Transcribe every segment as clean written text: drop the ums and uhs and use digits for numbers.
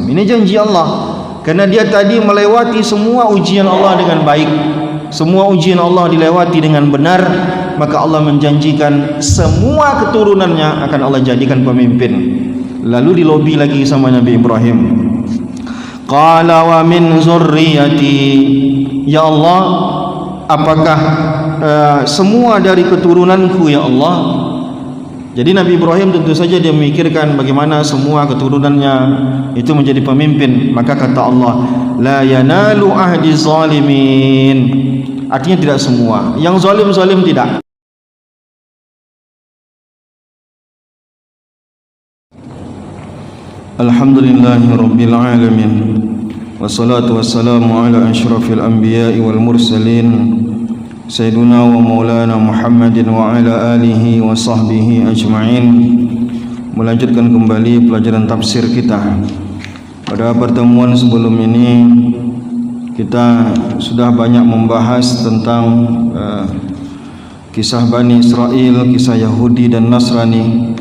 Ini janji Allah. Karena dia tadi melewati semua ujian Allah dengan baik, semua ujian Allah dilewati dengan benar, maka Allah menjanjikan semua keturunannya akan Allah jadikan pemimpin. Lalu dilobi lagi sama Nabi Ibrahim. Qala wa min zurriyati, ya Allah, apakah semua dari keturunanku ya Allah? Jadi Nabi Ibrahim tentu saja dia memikirkan bagaimana semua keturunannya itu menjadi pemimpin. Maka kata Allah, la yanalu ahdi zalimin. Artinya tidak semua. Yang zalim-zalim tidak. Alhamdulillahirabbil alamin. Wassalatu wassalamu ala asyrafil anbiya'i wal mursalin Sayyiduna wa maulana Muhammadin wa ala alihi wa sahbihi ajma'in. Melanjutkan kembali pelajaran tafsir kita. Pada pertemuan sebelum ini kita sudah banyak membahas tentang kisah Bani Israel, kisah Yahudi dan Nasrani.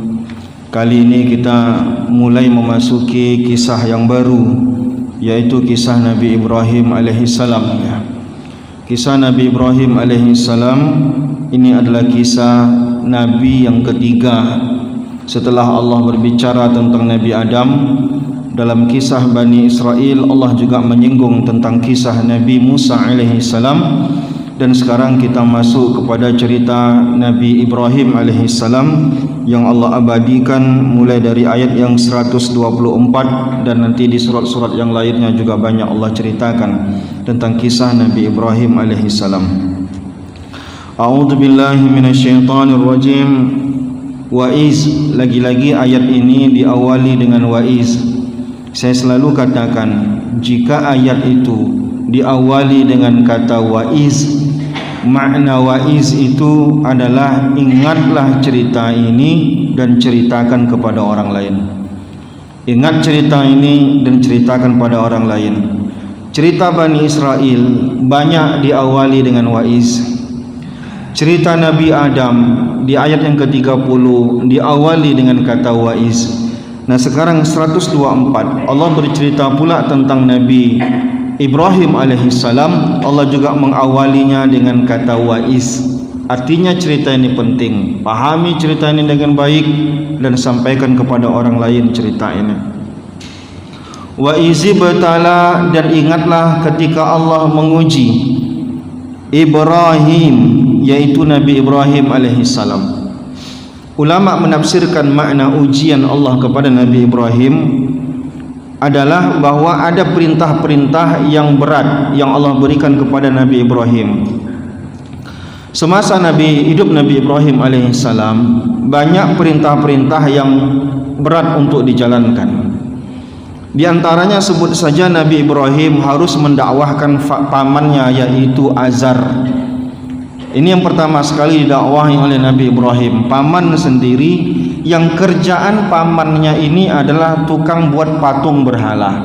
Kali ini kita mulai memasuki kisah yang baru, yaitu kisah Nabi Ibrahim alaihissalam. Kisah Nabi Ibrahim alaihissalam ini adalah kisah Nabi yang ketiga setelah Allah berbicara tentang Nabi Adam. Dalam kisah Bani Israel Allah juga menyinggung tentang kisah Nabi Musa alaihissalam. Dan sekarang kita masuk kepada cerita Nabi Ibrahim alaihissalam yang Allah abadikan mulai dari ayat yang 124 dan nanti di surat-surat yang lainnya juga banyak Allah ceritakan tentang kisah Nabi Ibrahim alaihissalam. A'udzu billahi minasyaitonir rajim. Wa'iz, lagi-lagi ayat ini diawali dengan wa'iz. Saya selalu katakan, jika ayat itu diawali dengan kata wa'iz, makna wa'iz itu adalah ingatlah cerita ini dan ceritakan kepada orang lain. Ingat cerita ini dan ceritakan pada orang lain. Cerita Bani Israel banyak diawali dengan wa'iz. Cerita Nabi Adam di ayat yang ke-30 diawali dengan kata wa'iz. Nah sekarang 124 Allah bercerita pula tentang Nabi Ibrahim alaihissalam. Allah juga mengawalinya dengan kata wa'iz. Artinya cerita ini penting. Pahami cerita ini dengan baik dan sampaikan kepada orang lain cerita ini. Wa'izi betala, dan ingatlah ketika Allah menguji Ibrahim, yaitu Nabi Ibrahim alaihissalam. Ulama menafsirkan makna ujian Allah kepada Nabi Ibrahim adalah bahwa ada perintah-perintah yang berat yang Allah berikan kepada Nabi Ibrahim. Semasa hidup Nabi Ibrahim alaihissalam, banyak perintah-perintah yang berat untuk dijalankan. Di antaranya sebut saja Nabi Ibrahim harus mendakwahkan pamannya, yaitu Azar. Ini yang pertama sekali didakwahi oleh Nabi Ibrahim. Paman sendiri yang kerjaan pamannya ini adalah tukang buat patung berhala.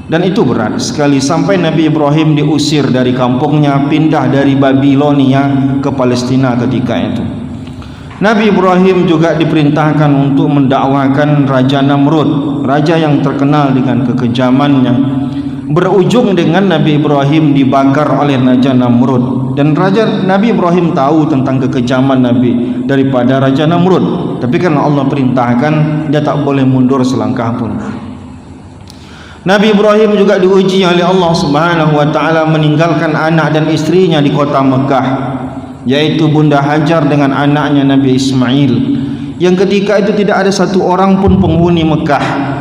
Dan itu berat sekali, sampai Nabi Ibrahim diusir dari kampungnya, pindah dari Babilonia ke Palestina ketika itu. Nabi Ibrahim juga diperintahkan untuk mendakwakan Raja Namrud, raja yang terkenal dengan kekejamannya. Berujung dengan Nabi Ibrahim dibakar oleh Raja Namrud. Dan Nabi Ibrahim tahu tentang kekejaman Nabi daripada Raja Namrud, tapi karena Allah perintahkan, dia tak boleh mundur selangkah pun. Nabi Ibrahim juga diuji oleh Allah Subhanahu wa taala meninggalkan anak dan istrinya di kota Mekah, yaitu Bunda Hajar dengan anaknya Nabi Ismail, yang ketika itu tidak ada satu orang pun penghuni Mekah.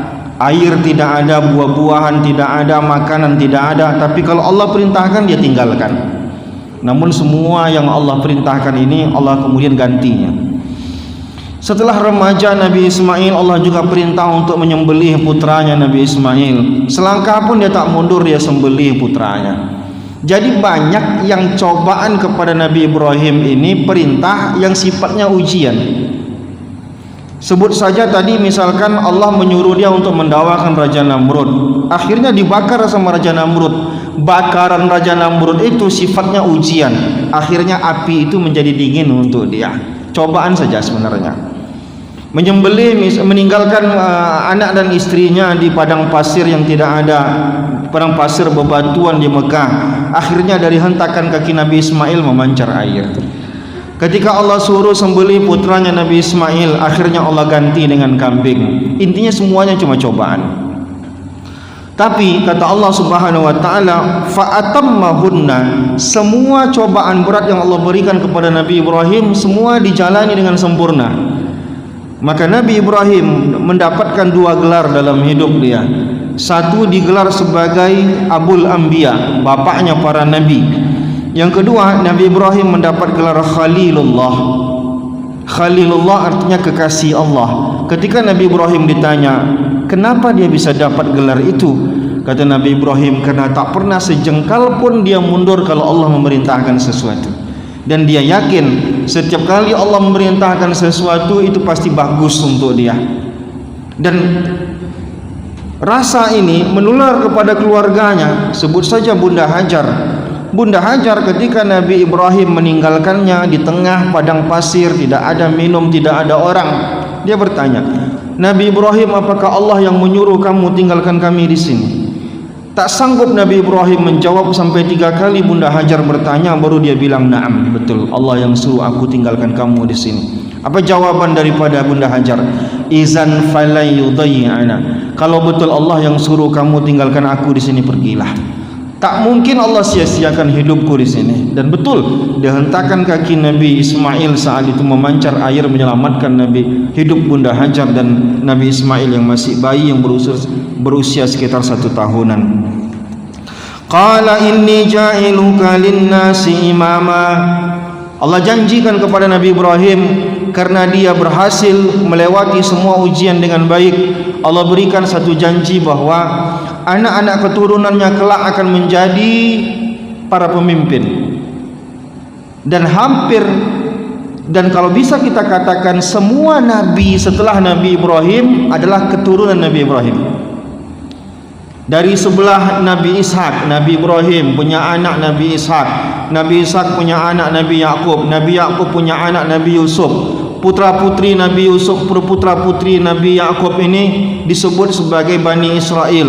Air tidak ada, buah-buahan tidak ada, makanan tidak ada, tapi kalau Allah perintahkan dia tinggalkan. Namun semua yang Allah perintahkan ini Allah kemudian gantinya. Setelah remaja Nabi Ismail, Allah juga perintah untuk menyembelih putranya Nabi Ismail. Selangkah pun dia tak mundur, dia sembelih putranya. Jadi banyak yang cobaan kepada Nabi Ibrahim ini perintah yang sifatnya ujian. Sebut saja tadi misalkan Allah menyuruh dia untuk mendakwakan Raja Namrud, akhirnya dibakar sama Raja Namrud. Bakaran Raja Namrud itu sifatnya ujian, akhirnya api itu menjadi dingin untuk dia. Cobaan saja sebenarnya. meninggalkan anak dan istrinya di padang pasir yang tidak ada, padang pasir bebatuan di Mekah. Akhirnya dari hentakan kaki Nabi Ismail memancar air. Ketika Allah suruh sembelih putranya Nabi Ismail, akhirnya Allah ganti dengan kambing. Intinya semuanya cuma cobaan. Tapi kata Allah Subhanahu wa taala, fa'atammahunna, semua cobaan berat yang Allah berikan kepada Nabi Ibrahim semua dijalani dengan sempurna. Maka Nabi Ibrahim mendapatkan dua gelar dalam hidup dia. Satu digelar sebagai Abul Anbiya, bapaknya para nabi. Yang kedua, Nabi Ibrahim mendapat gelar Khalilullah. Khalilullah artinya kekasih Allah. Ketika Nabi Ibrahim ditanya, kenapa dia bisa dapat gelar itu? Kata Nabi Ibrahim, karena tak pernah sejengkal pun dia mundur kalau Allah memerintahkan sesuatu. Dan dia yakin setiap kali Allah memerintahkan sesuatu itu pasti bagus untuk dia. Dan rasa ini menular kepada keluarganya. Sebut saja Bunda Hajar. Bunda Hajar ketika Nabi Ibrahim meninggalkannya di tengah padang pasir, tidak ada minum, tidak ada orang, dia bertanya, Nabi Ibrahim, apakah Allah yang menyuruh kamu tinggalkan kami di sini? Tak sanggup Nabi Ibrahim menjawab sampai 3 kali Bunda Hajar bertanya, baru dia bilang, "Na'am, betul, Allah yang suruh aku tinggalkan kamu di sini." Apa jawaban daripada Bunda Hajar? "Izan falayudayana." Kalau betul Allah yang suruh kamu tinggalkan aku di sini, pergilah. Tak mungkin Allah sia-siakan hidupku di sini. Dan betul, dihentakan kaki Nabi Ismail saat itu memancar air menyelamatkan Nabi, hidup Bunda Hajar dan Nabi Ismail yang masih bayi yang berusia sekitar 1 tahunan. Qala inni ja'iluka lin-nasi imama. Allah janjikan kepada Nabi Ibrahim, karena dia berhasil melewati semua ujian dengan baik, Allah berikan satu janji bahwa anak-anak keturunannya kelak akan menjadi para pemimpin. Dan kalau bisa kita katakan semua nabi setelah Nabi Ibrahim adalah keturunan Nabi Ibrahim. Dari sebelah Nabi Ishak, Nabi Ibrahim punya anak Nabi Ishak, Nabi Ishak punya anak Nabi Yakub, Nabi Yakub punya anak Nabi Yusuf. Putra-putri Nabi Yusuf, putra-putri Nabi Yakub ini disebut sebagai Bani Israel.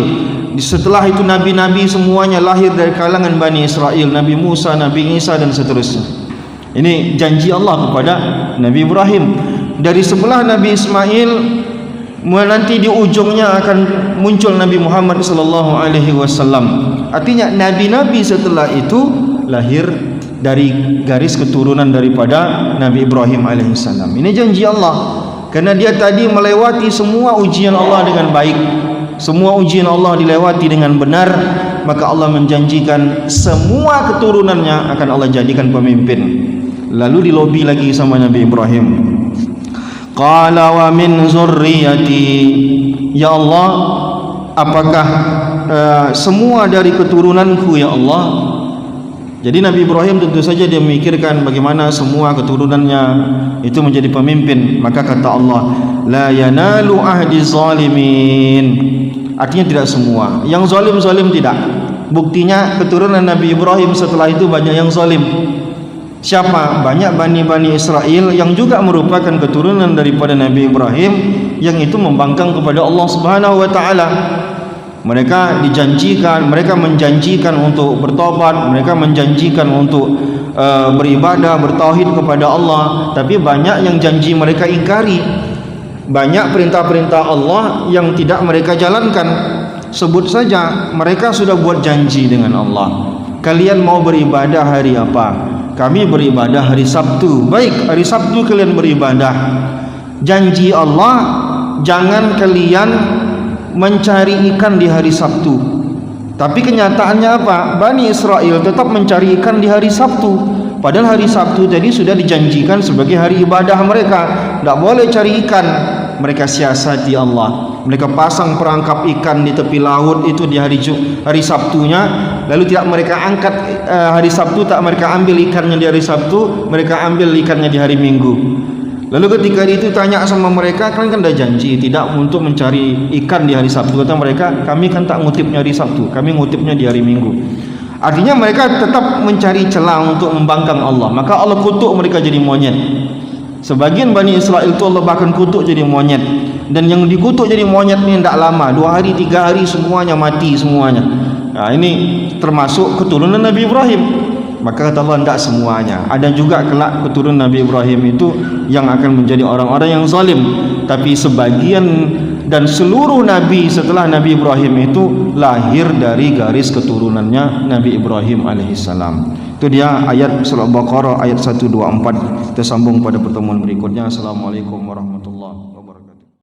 Setelah itu nabi-nabi semuanya lahir dari kalangan Bani Israel, Nabi Musa, Nabi Isa dan seterusnya. Ini janji Allah kepada Nabi Ibrahim. Dari sebelah Nabi Ismail, nanti di ujungnya akan muncul Nabi Muhammad sallallahu alaihi wasallam. Artinya nabi-nabi setelah itu lahir dari garis keturunan daripada Nabi Ibrahim alaihissalam. Ini janji Allah. Karena dia tadi melewati semua ujian Allah dengan baik, semua ujian Allah dilewati dengan benar, maka Allah menjanjikan semua keturunannya akan Allah jadikan pemimpin. Lalu dilobi lagi sama Nabi Ibrahim, qala wa min zurriyati, ya Allah, apakah semua dari keturunanku ya Allah? Jadi Nabi Ibrahim tentu saja dia memikirkan bagaimana semua keturunannya itu menjadi pemimpin. Maka kata Allah, la yanalu ahdi zalimin. Artinya tidak semua. Yang zalim-zalim tidak. Buktinya keturunan Nabi Ibrahim setelah itu banyak yang zalim. Siapa? Banyak Bani Israel yang juga merupakan keturunan daripada Nabi Ibrahim, yang itu membangkang kepada Allah Subhanahu wa taala. Mereka menjanjikan untuk bertobat, mereka menjanjikan untuk beribadah, bertauhid kepada Allah, tapi banyak yang janji mereka ingkari. Banyak perintah-perintah Allah yang tidak mereka jalankan. Sebut saja, mereka sudah buat janji dengan Allah. Kalian mau beribadah hari apa? Kami beribadah hari Sabtu. Baik, hari Sabtu kalian beribadah. Janji Allah, jangan kalian mencari ikan di hari Sabtu. Tapi kenyataannya apa? Bani Israel tetap mencari ikan di hari Sabtu. Padahal hari Sabtu tadi sudah dijanjikan sebagai hari ibadah mereka. Tidak boleh cari ikan. Mereka siasati Allah. Mereka pasang perangkap ikan di tepi laut itu di hari Sabtunya. Lalu tidak mereka angkat hari Sabtu, tak mereka ambil ikannya di hari Sabtu, mereka ambil ikannya di hari Minggu. Lalu ketika itu tanya sama mereka, kalian kan dah janji tidak untuk mencari ikan di hari Sabtu. Kata mereka, kami kan tak ngutipnya hari Sabtu, kami ngutipnya di hari Minggu. Artinya mereka tetap mencari celah untuk membangkang Allah. Maka Allah kutuk mereka jadi monyet. Sebagian Bani Israel itu Allah bahkan kutuk jadi monyet, dan yang dikutuk jadi monyet ni tidak lama, 2 hari 3 hari semuanya mati semuanya. Nah, ini termasuk keturunan Nabi Ibrahim. Maka kata Allah, tidak semuanya. Ada juga kelak keturunan Nabi Ibrahim itu yang akan menjadi orang-orang yang zalim. Tapi sebagian dan seluruh Nabi setelah Nabi Ibrahim itu lahir dari garis keturunannya Nabi Ibrahim alaihissalam. Itu dia ayat surah Baqarah ayat 124. Kita sambung pada pertemuan berikutnya. Assalamualaikum warahmatullahi wabarakatuh.